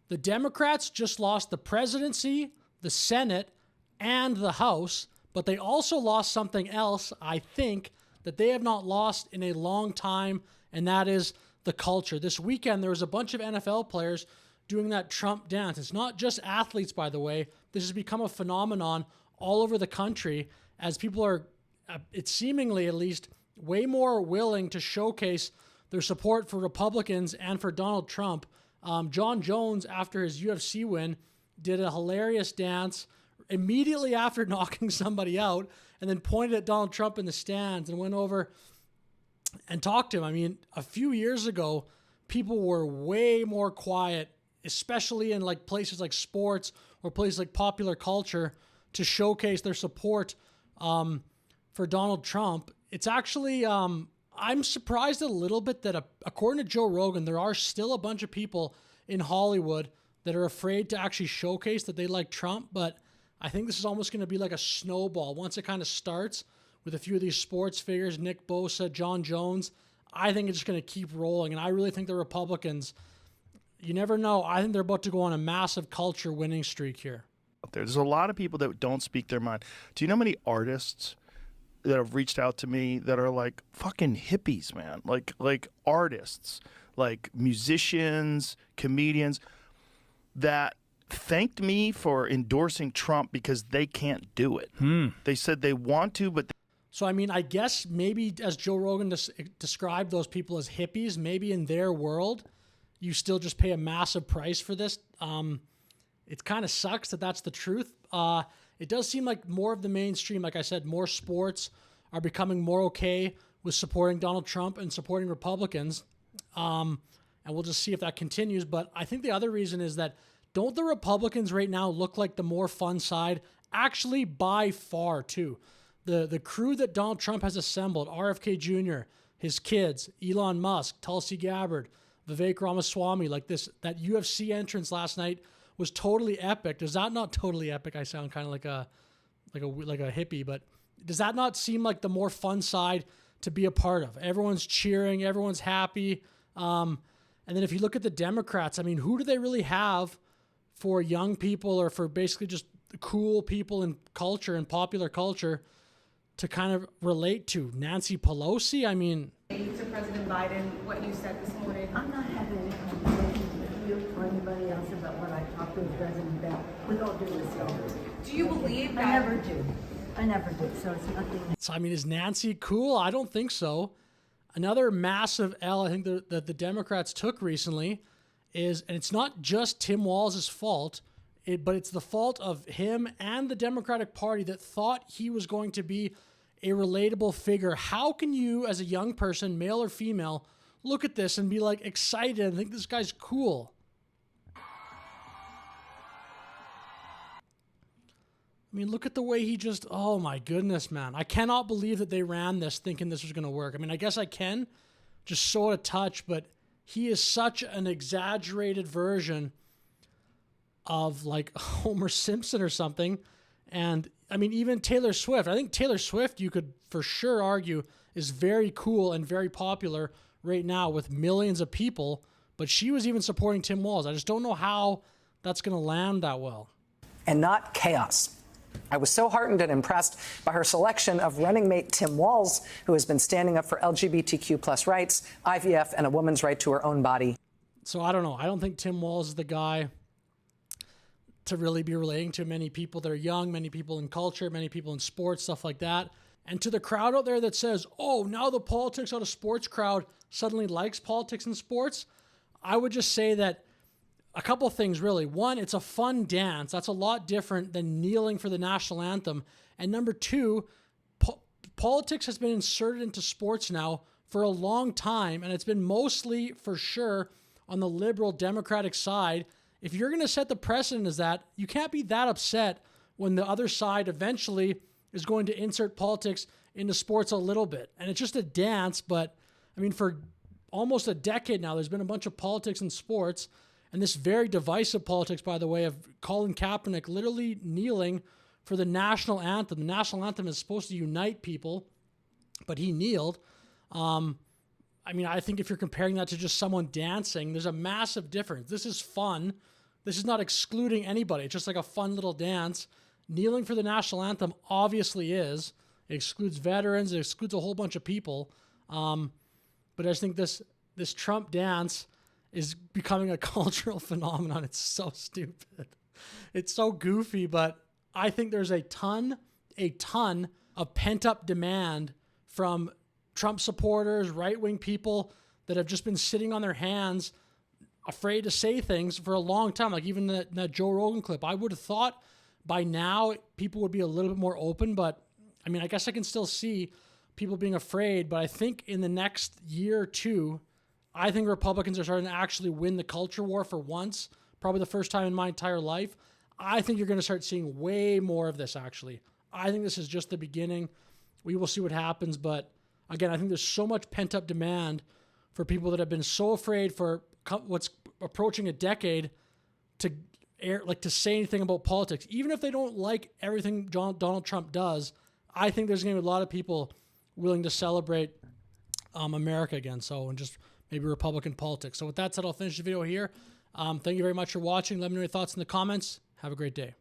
The Democrats just lost the presidency, the Senate, and the House, but they also lost something else, I think, that they have not lost in a long time, and that is the culture. This weekend, there was a bunch of NFL players doing that Trump dance. It's not just athletes, by the way. This has become a phenomenon all over the country as people are, it's seemingly at least, way more willing to showcase their support for Republicans and for Donald Trump. John Jones, after his UFC win, did a hilarious dance immediately after knocking somebody out and then pointed at Donald Trump in the stands and went over and talked to him. I mean, a few years ago, people were way more quiet, especially in like places like sports or places like popular culture, to showcase their support for Donald Trump. It's actually, I'm surprised a little bit that according to Joe Rogan, there are still a bunch of people in Hollywood that are afraid to actually showcase that they like Trump. But I think this is almost going to be like a snowball. Once it kind of starts with a few of these sports figures, Nick Bosa, John Jones, I think it's just going to keep rolling. And I really think the Republicans, you never know. I think they're about to go on a massive culture winning streak here. There's a lot of people that don't speak their mind. Do you know how many artists that have reached out to me that are like fucking hippies, man? Like artists, like musicians, comedians that thanked me for endorsing Trump because they can't do it. They said they want to, but so, I mean, I guess maybe as Joe Rogan described those people as hippies, maybe in their world, you still just pay a massive price for this. It kind of sucks that that's the truth. It does seem like more of the mainstream, like I said, more sports are becoming more okay with supporting Donald Trump and supporting Republicans. And we'll just see if that continues. But I think the other reason is that don't the Republicans right now look like the more fun side? Actually, by far, too. The crew that Donald Trump has assembled, RFK Jr., his kids, Elon Musk, Tulsi Gabbard, Vivek Ramaswamy, like that UFC entrance last night was totally epic. Does that not totally epic? I sound kind of like a hippie, but does that not seem like the more fun side to be a part of? Everyone's cheering, everyone's happy. And then if you look at the Democrats, I mean, who do they really have for young people or for basically just cool people in culture and popular culture to kind of relate to? Nancy Pelosi? I mean, To President Biden, what you said this morning. I'm not having any conversations with you or anybody else about what I talked to the president about. With all due respect. Do you believe that? I never do. So it's nothing. so I mean, is Nancy cool? I don't think so. Another massive L I think that the Democrats took recently is, and it's not just Tim Walz's fault, but it's the fault of him and the Democratic Party that thought he was going to be a relatable figure. How can you, as a young person, male or female, look at this and be like excited and think this guy's cool? I mean, look at the way he just, oh my goodness, man. I cannot believe that they ran this thinking this was going to work. I mean, I guess I can just show it a touch, but he is such an exaggerated version of like Homer Simpson or something. And I mean, even Taylor Swift, I think Taylor Swift, you could for sure argue, is very cool and very popular right now with millions of people, but she was even supporting Tim Walz. I just don't know how that's going to land that well. And not chaos. I was so heartened and impressed by her selection of running mate Tim Walz, who has been standing up for LGBTQ plus rights, IVF, and a woman's right to her own body. So I don't know. I don't think Tim Walz is the guy to really be relating to many people that are young, many people in culture, many people in sports, stuff like that. And to the crowd out there that says, oh, now the politics out of sports crowd suddenly likes politics and sports, I would just say that a couple things, really. One, it's a fun dance. That's a lot different than kneeling for the national anthem. And number two, politics has been inserted into sports now for a long time, and it's been mostly, for sure, on the liberal Democratic side. If you're going to set the precedent as that, you can't be that upset when the other side eventually is going to insert politics into sports a little bit. And it's just a dance, but, I mean, for almost a decade now, there's been a bunch of politics in sports. And this very divisive politics, by the way, of Colin Kaepernick literally kneeling for the national anthem. The national anthem is supposed to unite people, but he kneeled. I mean, I think if you're comparing that to just someone dancing, there's a massive difference. This is fun. this is not excluding anybody. It's just like a fun little dance. Kneeling for the national anthem obviously is. It excludes veterans. It excludes a whole bunch of people. But I just think this Trump dance is becoming a cultural phenomenon. It's so stupid. It's so goofy, but I think there's a ton of pent-up demand from Trump supporters, right-wing people that have just been sitting on their hands, afraid to say things for a long time. Like even that Joe Rogan clip, I would have thought by now people would be a little bit more open, but I mean, I guess I can still see people being afraid, but I think in the next year or two, I think Republicans are starting to actually win the culture war for once, probably the first time in my entire life. I think you're going to start seeing way more of this, actually. I think this is just the beginning. We will see what happens, but again, I think there's so much pent-up demand for people that have been so afraid for what's approaching a decade to say anything about politics. Even if they don't like everything Donald Trump does, I think there's going to be a lot of people willing to celebrate America again. So, and just maybe Republican politics. So with that said, I'll finish the video here. Thank you very much for watching. Let me know your thoughts in the comments. Have a great day.